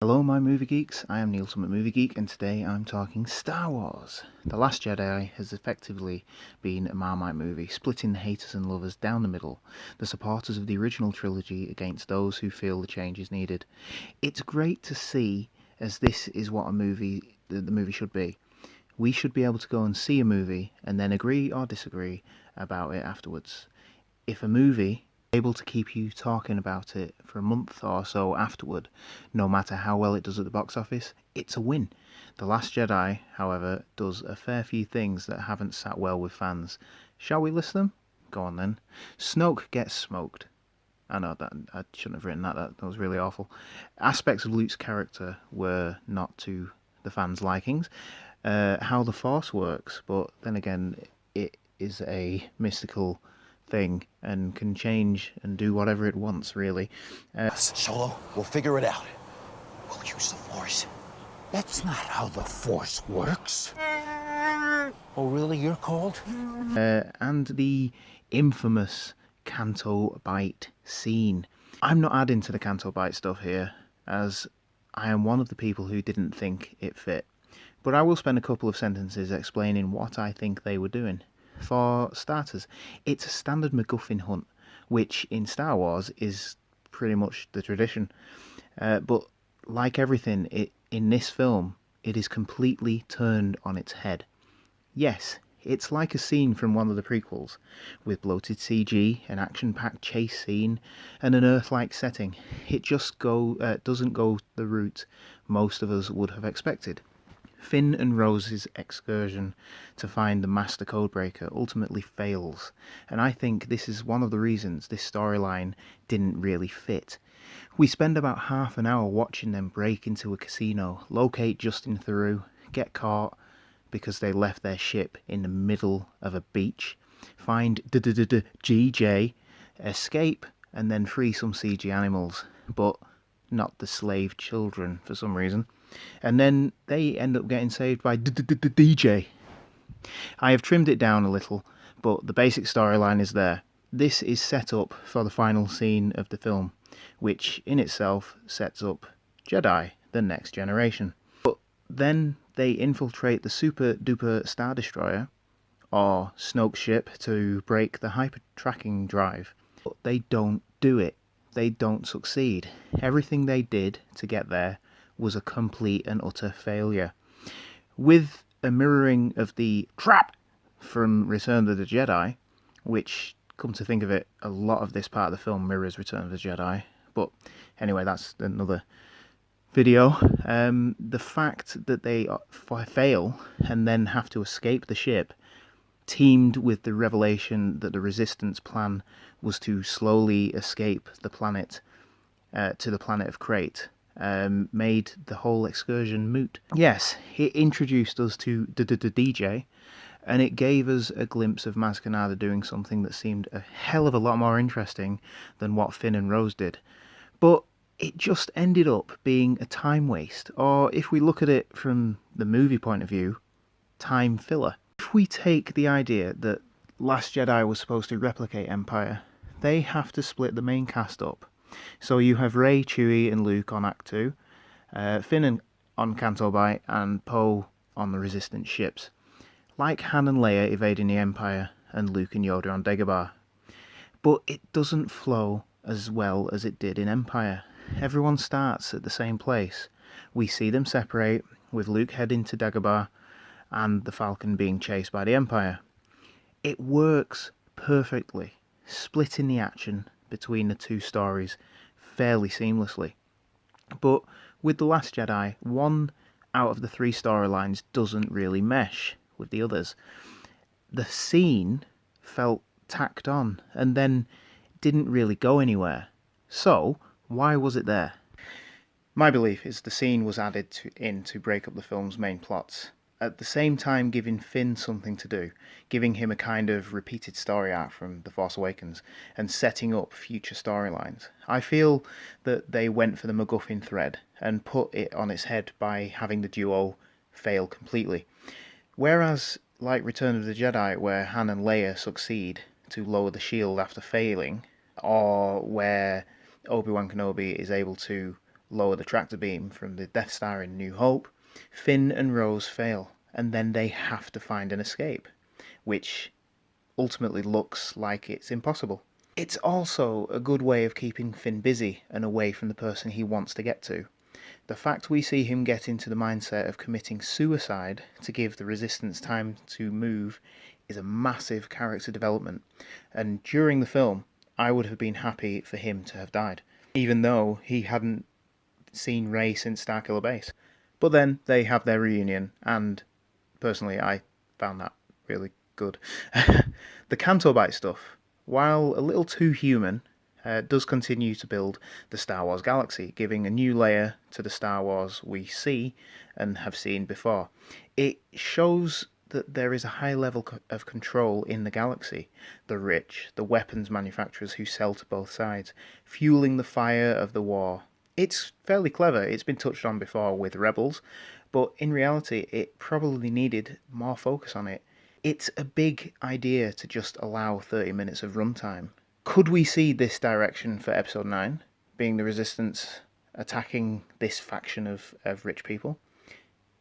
Hello my movie geeks, I am Neil Summit Movie Geek and today I'm talking Star Wars. The Last Jedi has effectively been a Marmite movie, splitting the haters and lovers down the middle, the supporters of the original trilogy against those who feel the change is needed. It's great to see, as this is what the movie should be. We should be able to go and see a movie and then agree or disagree about it afterwards. If a movie able to keep you talking about it for a month or so afterward, no matter how well it does at the box office, it's a win. The Last Jedi, however, does a fair few things that haven't sat well with fans. Shall we list them? Go on then. Snoke gets smoked. I know that I shouldn't have written that was really awful. Aspects of Luke's character were not to the fans' likings. How the Force works, but then again, it is a mystical thing and can change and do whatever it wants, really. Solo, we'll figure it out. We'll use the Force. That's not how the Force works. Oh, really? You're cold? And the infamous Canto Bight scene. I'm not adding to the Canto Bight stuff here, as I am one of the people who didn't think it fit. But I will spend a couple of sentences explaining what I think they were doing. For starters, it's a standard MacGuffin hunt, which in Star Wars is pretty much the tradition. But like everything in this film, it is completely turned on its head. Yes, it's like a scene from one of the prequels, with bloated CG, an action-packed chase scene, and an Earth-like setting. It just doesn't go the route most of us would have expected. Finn and Rose's excursion to find the Master Codebreaker ultimately fails, and I think this is one of the reasons this storyline didn't really fit. We spend about half an hour watching them break into a casino, locate Justin Theroux, get caught because they left their ship in the middle of a beach, find GJ, escape, and then free some CG animals, but not the slave children for some reason. And then they end up getting saved by DJ. I have trimmed it down a little, but the basic storyline is there. This is set up for the final scene of the film, which in itself sets up Jedi, the next generation. But then they infiltrate the Super Duper Star Destroyer, or Snoke's ship, to break the hyper tracking drive. But they don't do it. They don't succeed. Everything they did to get there was a complete and utter failure. With a mirroring of the trap from Return of the Jedi, which, come to think of it, a lot of this part of the film mirrors Return of the Jedi, but anyway, that's another video. The fact that they fail and then have to escape the ship, teamed with the revelation that the Resistance plan was to slowly escape the planet to the planet of Crate, made the whole excursion moot. Yes, it introduced us to DJ, and it gave us a glimpse of Maz Kanata doing something that seemed a hell of a lot more interesting than what Finn and Rose did. But it just ended up being a time waste, or if we look at it from the movie point of view, time filler. If we take the idea that Last Jedi was supposed to replicate Empire, they have to split the main cast up. So you have Rey, Chewie and Luke on Act 2, Finn on Canto Bight and Poe on the Resistance ships. Like Han and Leia evading the Empire and Luke and Yoda on Dagobah. But it doesn't flow as well as it did in Empire. Everyone starts at the same place. We see them separate, with Luke heading to Dagobah and the Falcon being chased by the Empire. It works perfectly, splitting the action between the two stories fairly seamlessly. But with The Last Jedi, one out of the three storylines doesn't really mesh with the others. The scene felt tacked on and then didn't really go anywhere. So, why was it there? My belief is the scene was added in to break up the film's main plots, at the same time giving Finn something to do, giving him a kind of repeated story arc from The Force Awakens, and setting up future storylines. I feel that they went for the MacGuffin thread and put it on its head by having the duo fail completely. Whereas, like Return of the Jedi, where Han and Leia succeed to lower the shield after failing, or where Obi-Wan Kenobi is able to lower the tractor beam from the Death Star in New Hope, Finn and Rose fail, and then they have to find an escape, which ultimately looks like it's impossible. It's also a good way of keeping Finn busy and away from the person he wants to get to. The fact we see him get into the mindset of committing suicide to give the Resistance time to move is a massive character development, and during the film I would have been happy for him to have died, even though he hadn't seen Rey since Starkiller Base. But then they have their reunion, and personally I found that really good. The Canto Bight stuff, while a little too human, does continue to build the Star Wars galaxy, giving a new layer to the Star Wars we see and have seen before. It shows that there is a high level of control in the galaxy, the rich, the weapons manufacturers who sell to both sides, fueling the fire of the war. It's fairly clever, it's been touched on before with Rebels, but in reality it probably needed more focus on it. It's a big idea to just allow 30 minutes of runtime. Could we see this direction for Episode 9, being the Resistance attacking this faction of rich people?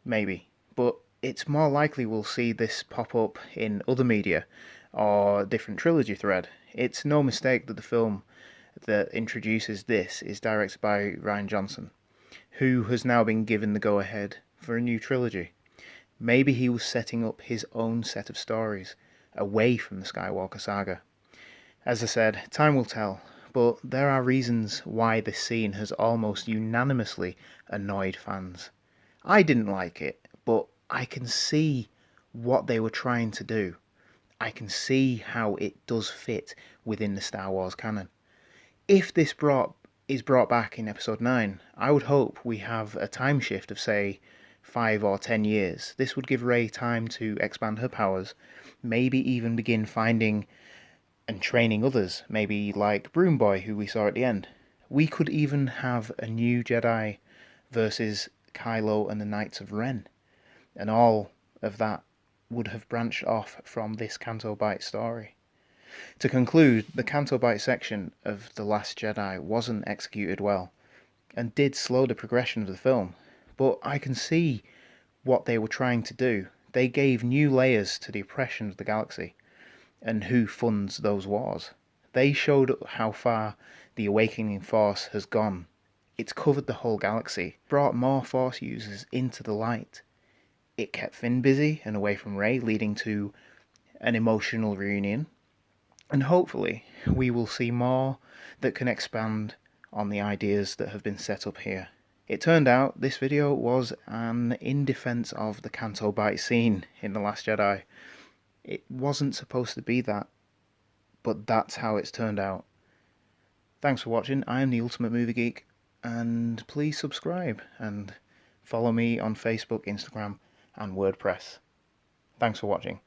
Maybe, but it's more likely we'll see this pop up in other media or different trilogy thread. It's no mistake that the film that introduces this is directed by Rian Johnson, who has now been given the go-ahead for a new trilogy. Maybe he was setting up his own set of stories, away from the Skywalker saga. As I said, time will tell, but there are reasons why this scene has almost unanimously annoyed fans. I didn't like it, but I can see what they were trying to do. I can see how it does fit within the Star Wars canon. If this is brought back in Episode 9, I would hope we have a time shift of, say, 5 or 10 years. This would give Rey time to expand her powers, maybe even begin finding and training others, maybe like Broom Boy, who we saw at the end. We could even have a new Jedi versus Kylo and the Knights of Ren, and all of that would have branched off from this Canto Bight story. To conclude, the Canto Bight section of The Last Jedi wasn't executed well, and did slow the progression of the film, but I can see what they were trying to do. They gave new layers to the oppression of the galaxy, and who funds those wars. They showed how far the Awakening Force has gone. It's covered the whole galaxy, brought more Force users into the light. It kept Finn busy and away from Rey, leading to an emotional reunion. And hopefully we will see more that can expand on the ideas that have been set up here. It turned out this video was an in defense of the Canto Bight scene in The Last Jedi. It wasn't supposed to be that, but that's how it's turned out. Thanks for watching. I am the Ultimate Movie Geek, and please subscribe and follow me on Facebook, Instagram and WordPress. Thanks for watching.